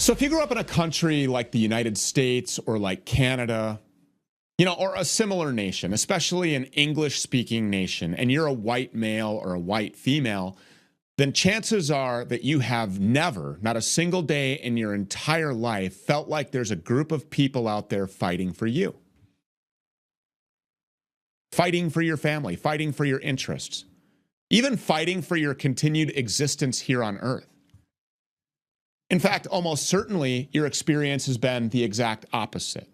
So if you grew up in a country like the United States or like Canada, or a similar nation, especially an English-speaking nation, and you're a white male or a white female, then chances are that you have never, not a single day in your entire life, felt like there's a group of people out there fighting for you. Fighting for your family, fighting for your interests, even fighting for your continued existence here on Earth. In fact, almost certainly your experience has been the exact opposite.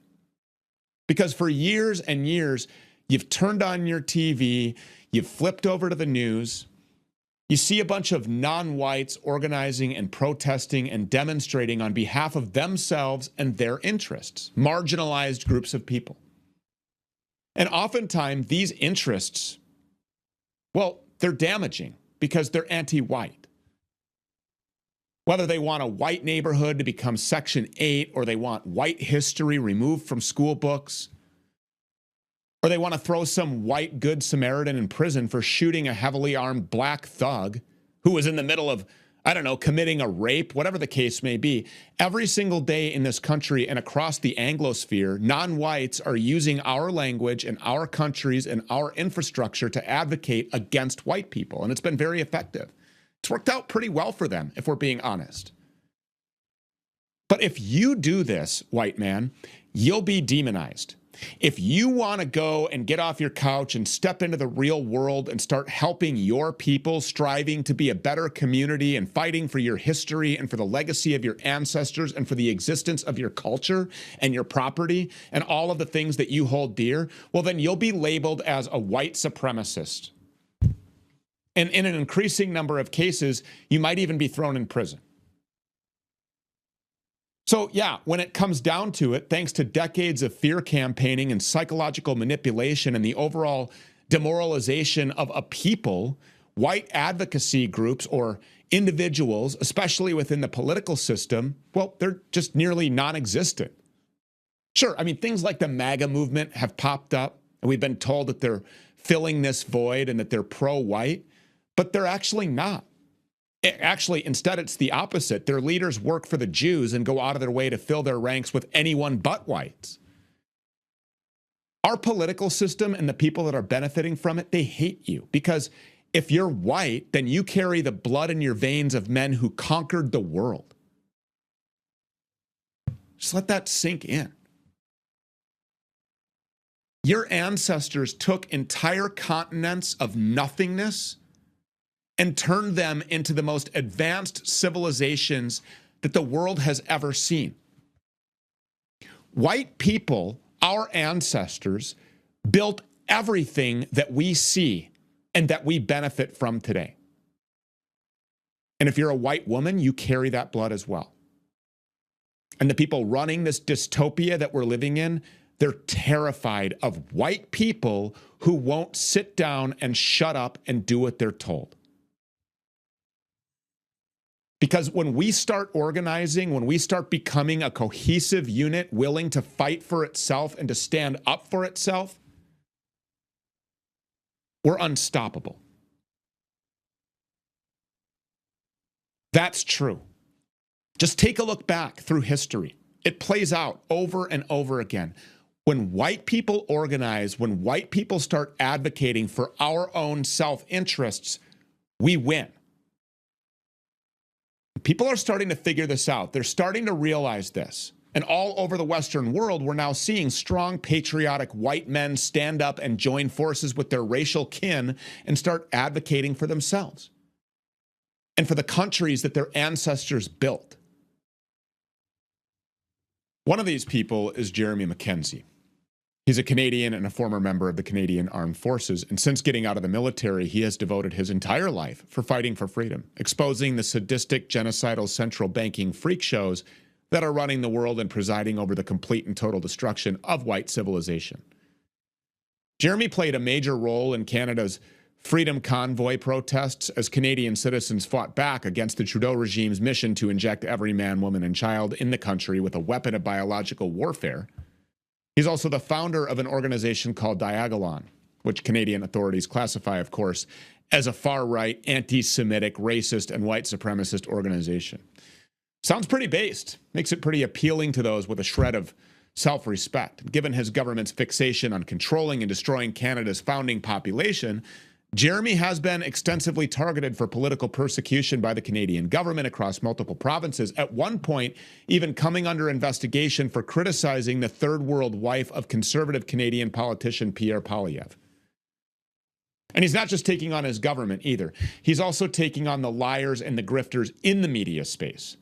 Because for years and years, you've turned on your TV, you've flipped over to the news, you see a bunch of non-whites organizing and protesting and demonstrating on behalf of themselves and their interests, marginalized groups of people. And oftentimes these interests, well, they're damaging because they're anti-white. Whether they want a white neighborhood to become Section 8, or they want white history removed from school books, or they want to throw some white good Samaritan in prison for shooting a heavily armed black thug who was in the middle of, committing a rape, whatever the case may be. Every single day in this country and across the Anglosphere, non-whites are using our language and our countries and our infrastructure to advocate against white people, and it's been very effective. It's worked out pretty well for them, if we're being honest. But if you do this, white man, you'll be demonized. If you want to go and get off your couch and step into the real world and start helping your people, striving to be a better community and fighting for your history and for the legacy of your ancestors and for the existence of your culture and your property and all of the things that you hold dear, well, then you'll be labeled as a white supremacist. And in an increasing number of cases, you might even be thrown in prison. So yeah, when it comes down to it, thanks to decades of fear campaigning and psychological manipulation and the overall demoralization of a people, white advocacy groups or individuals, especially within the political system, well, they're just nearly non-existent. Sure, things like the MAGA movement have popped up, and we've been told that they're filling this void and that they're pro-white. But they're actually not. Actually, instead, it's the opposite. Their leaders work for the Jews and go out of their way to fill their ranks with anyone but whites. Our political system and the people that are benefiting from it, they hate you. Because if you're white, then you carry the blood in your veins of men who conquered the world. Just let that sink in. Your ancestors took entire continents of nothingness and turned them into the most advanced civilizations that the world has ever seen. White people, our ancestors, built everything that we see and that we benefit from today. And if you're a white woman, you carry that blood as well. And the people running this dystopia that we're living in, they're terrified of white people who won't sit down and shut up and do what they're told. Because when we start organizing, when we start becoming a cohesive unit willing to fight for itself and to stand up for itself, we're unstoppable. That's true. Just take a look back through history. It plays out over and over again. When white people organize, when white people start advocating for our own self-interests, we win. People are starting to figure this out. They're starting to realize this. And all over the Western world, we're now seeing strong, patriotic white men stand up and join forces with their racial kin and start advocating for themselves and for the countries that their ancestors built. One of these people is Jeremy Mackenzie. He's a Canadian and a former member of the Canadian Armed Forces, and since getting out of the military, he has devoted his entire life for fighting for freedom, exposing the sadistic, genocidal, central banking freak shows that are running the world and presiding over the complete and total destruction of white civilization. Jeremy played a major role in Canada's Freedom Convoy protests as Canadian citizens fought back against the Trudeau regime's mission to inject every man, woman, and child in the country with a weapon of biological warfare. He's also the founder of an organization called Diagolon, which Canadian authorities classify, of course, as a far-right, anti-Semitic, racist, and white supremacist organization. Sounds pretty based. Makes it pretty appealing to those with a shred of self-respect. Given his government's fixation on controlling and destroying Canada's founding population, Jeremy has been extensively targeted for political persecution by the Canadian government across multiple provinces, at one point even coming under investigation for criticizing the third world wife of conservative Canadian politician Pierre Poilievre. And he's not just taking on his government either. He's also taking on the liars and the grifters in the media space,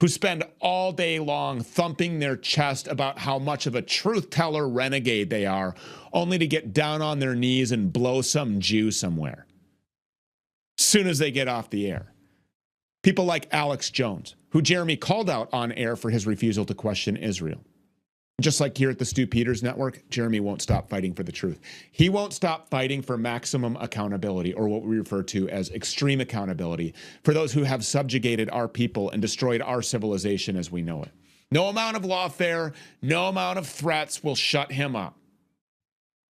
who spend all day long thumping their chest about how much of a truth teller renegade they are, only to get down on their knees and blow some Jew somewhere soon as they get off the air. People like Alex Jones, who Jeremy called out on air for his refusal to question Israel. Just like here at the Stu Peters Network, Jeremy won't stop fighting for the truth. He won't stop fighting for maximum accountability, or what we refer to as extreme accountability, for those who have subjugated our people and destroyed our civilization as we know it. No amount of lawfare, no amount of threats will shut him up.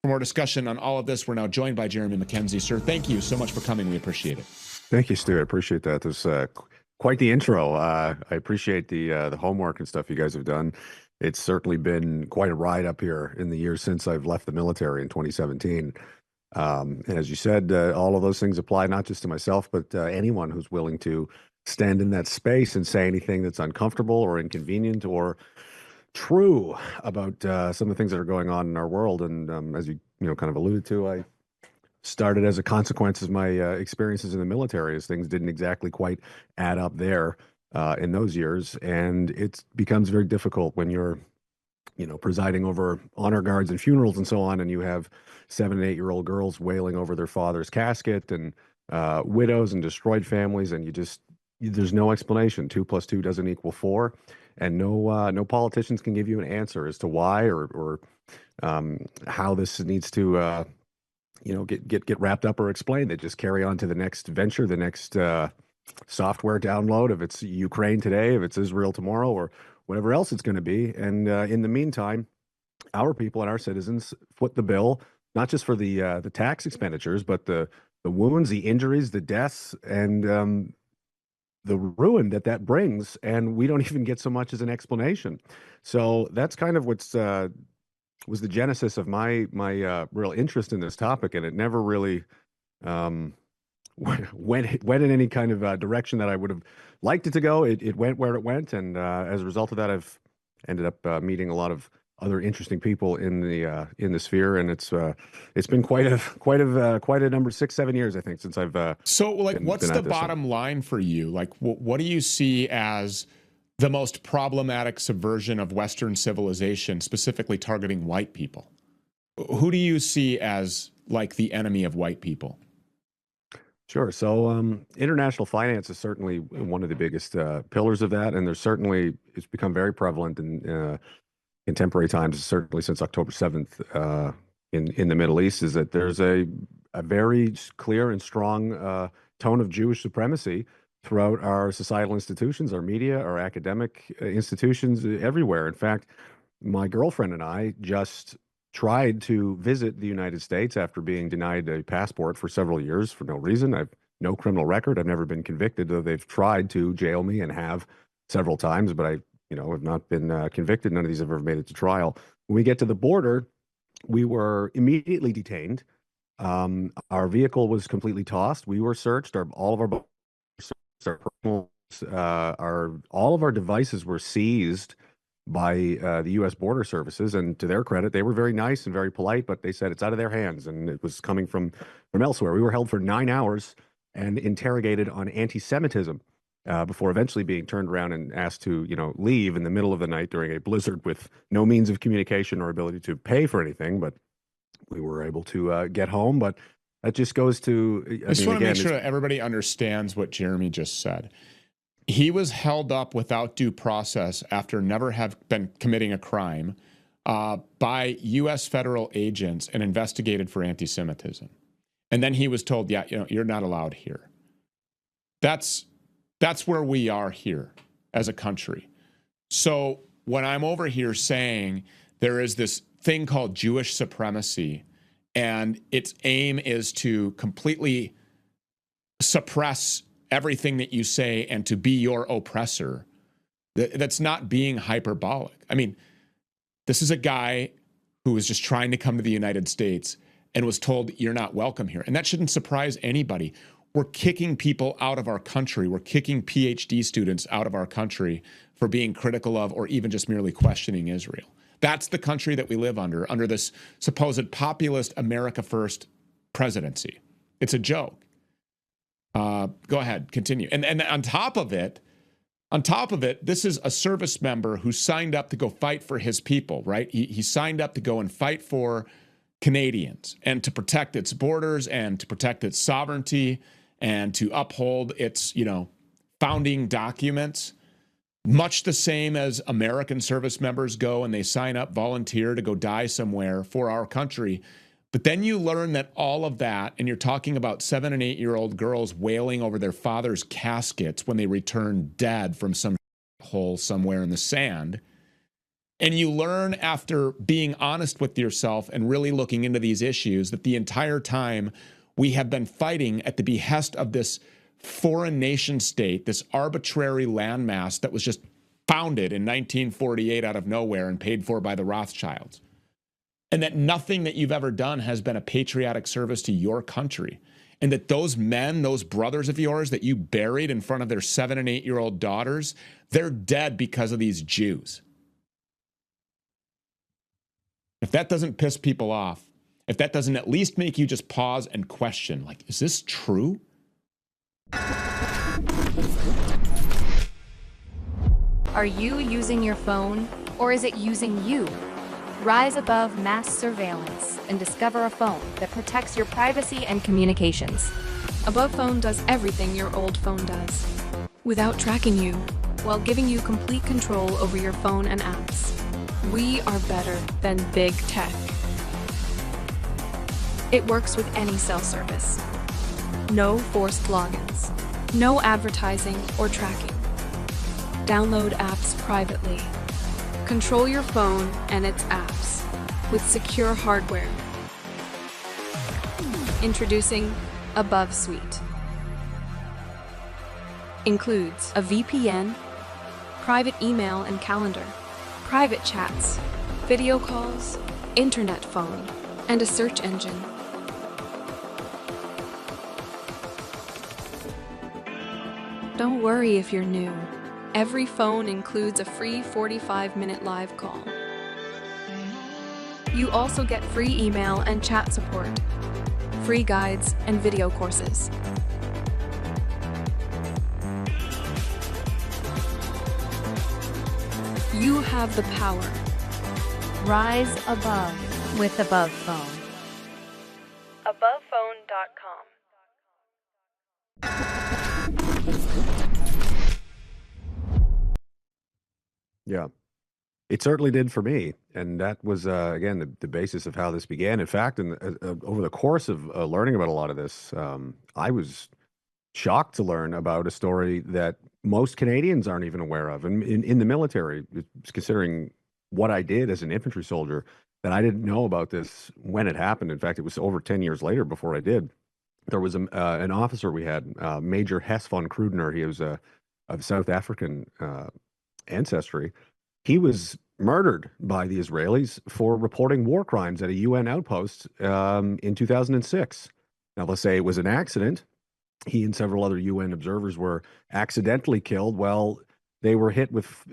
For more discussion on all of this, we're now joined by Jeremy Mackenzie. Sir, thank you so much for coming. We appreciate it. Thank you, Stu. I appreciate that. This quite the intro. I appreciate the homework and stuff you guys have done. It's certainly been quite a ride up here in the years since I've left the military in 2017. And as you said, all of those things apply not just to myself, but anyone who's willing to stand in that space and say anything that's uncomfortable or inconvenient or true about some of the things that are going on in our world. And as you kind of alluded to, I started as a consequence of my experiences in the military, as things didn't exactly quite add up there in those years. And it becomes very difficult when you're, presiding over honor guards and funerals and so on, and you have 7 and 8-year-old girls wailing over their father's casket, and widows and destroyed families, and there's no explanation. 2 + 2 doesn't equal 4, and no politicians can give you an answer as to why or how this needs to get wrapped up or explained. They just carry on to the next venture, the next software download, if it's Ukraine today, if it's Israel tomorrow, or whatever else it's going to be. And in the meantime, our people and our citizens foot the bill, not just for the tax expenditures, but the wounds, the injuries, the deaths, and the ruin that brings. And we don't even get so much as an explanation. So that's kind of what's was the genesis of my real interest in this topic, and it never really went in any kind of direction that I would have liked it to go. It went where it went, and as a result of that, I've ended up meeting a lot of other interesting people in the sphere, and it's been quite a number, 6-7 years, I think, since I've what's the bottom line for you? Like, what do you see as the most problematic subversion of Western civilization, specifically targeting white people? Who do you see as like the enemy of white people? Sure. So international finance is certainly one of the biggest pillars of that, and it's become very prevalent in contemporary times, certainly since October 7th in the Middle East, is that there's a very clear and strong tone of Jewish supremacy throughout our societal institutions, our media, our academic institutions, everywhere. In fact, my girlfriend and I just tried to visit the United States after being denied a passport for several years for no reason. I've no criminal record. I've never been convicted, though they've tried to jail me and have several times, but I have not been convicted. None of these have ever made it to trial. When we get to the border, we were immediately detained. Our vehicle was completely tossed. We were searched. All of our devices were seized by the U.S. Border Services, and to their credit, they were very nice and very polite, but they said it's out of their hands, and it was coming from elsewhere. We were held for 9 hours and interrogated on anti-Semitism before eventually being turned around and asked to, leave in the middle of the night during a blizzard with no means of communication or ability to pay for anything. But we were able to get home. But that just goes to... I just want to make sure that everybody understands what Jeremy just said. He was held up without due process after never have been committing a crime by U.S. federal agents and investigated for anti-Semitism. And then he was told, you're not allowed here. That's where we are here as a country. So when I'm over here saying there is this thing called Jewish supremacy, and its aim is to completely suppress everything that you say and to be your oppressor, That's not being hyperbolic. I mean, this is a guy who was just trying to come to the United States and was told, you're not welcome here. And that shouldn't surprise anybody. We're kicking people out of our country. We're kicking PhD students out of our country for being critical of or even just merely questioning Israel. That's the country that we live under this supposed populist America First presidency. It's a joke. Go ahead, continue. And on top of it, this is a service member who signed up to go fight for his people, right? He signed up to go and fight for Canadians and to protect its borders and to protect its sovereignty and to uphold its, founding documents. Much the same as American service members go and they sign up, volunteer to go die somewhere for our country. But then you learn that all of that, and you're talking about 7- and 8-year-old girls wailing over their father's caskets when they return dead from some hole somewhere in the sand. And you learn after being honest with yourself and really looking into these issues that the entire time we have been fighting at the behest of this foreign nation state, this arbitrary landmass that was just founded in 1948 out of nowhere and paid for by the Rothschilds. And that nothing that you've ever done has been a patriotic service to your country. And that those men, those brothers of yours that you buried in front of their 7- and 8-year-old daughters, they're dead because of these Jews. If that doesn't piss people off, if that doesn't at least make you just pause and question, like, is this true? Are you using your phone, or is it using you? Rise above mass surveillance and discover a phone that protects your privacy and communications. Above Phone does everything your old phone does, without tracking you, while giving you complete control over your phone and apps. We are better than big tech. It works with any cell service. No forced logins, no advertising or tracking. Download apps privately. Control your phone and its apps with secure hardware. Introducing Above Suite. Includes a VPN, private email and calendar, private chats, video calls, internet phone, and a search engine. Don't worry if you're new. Every phone includes a free 45-minute live call. You also get free email and chat support, free guides and video courses. You have the power. Rise above with Above Phone. AbovePhone.com. Yeah, it certainly did for me. And that was, again, the basis of how this began. In fact, over the course of learning about a lot of this, I was shocked to learn about a story that most Canadians aren't even aware of. And in the military, considering what I did as an infantry soldier, that I didn't know about this when it happened. In fact, it was over 10 years later before I did. There was an officer we had, Major Hess von Krudener. He was of South African ancestry. He was murdered by the Israelis for reporting war crimes at a UN outpost in 2006. Now, let's say it was an accident. He and several other UN observers were accidentally killed. Well, they were hit with,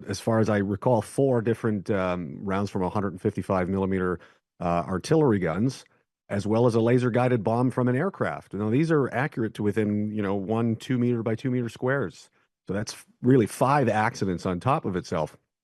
as far as I recall, 4 different rounds from 155 millimeter artillery guns, as well as a laser-guided bomb from an aircraft. Now, these are accurate to within, 1 2 meter by 2 meter squares. So that's really 5 accidents on top of itself.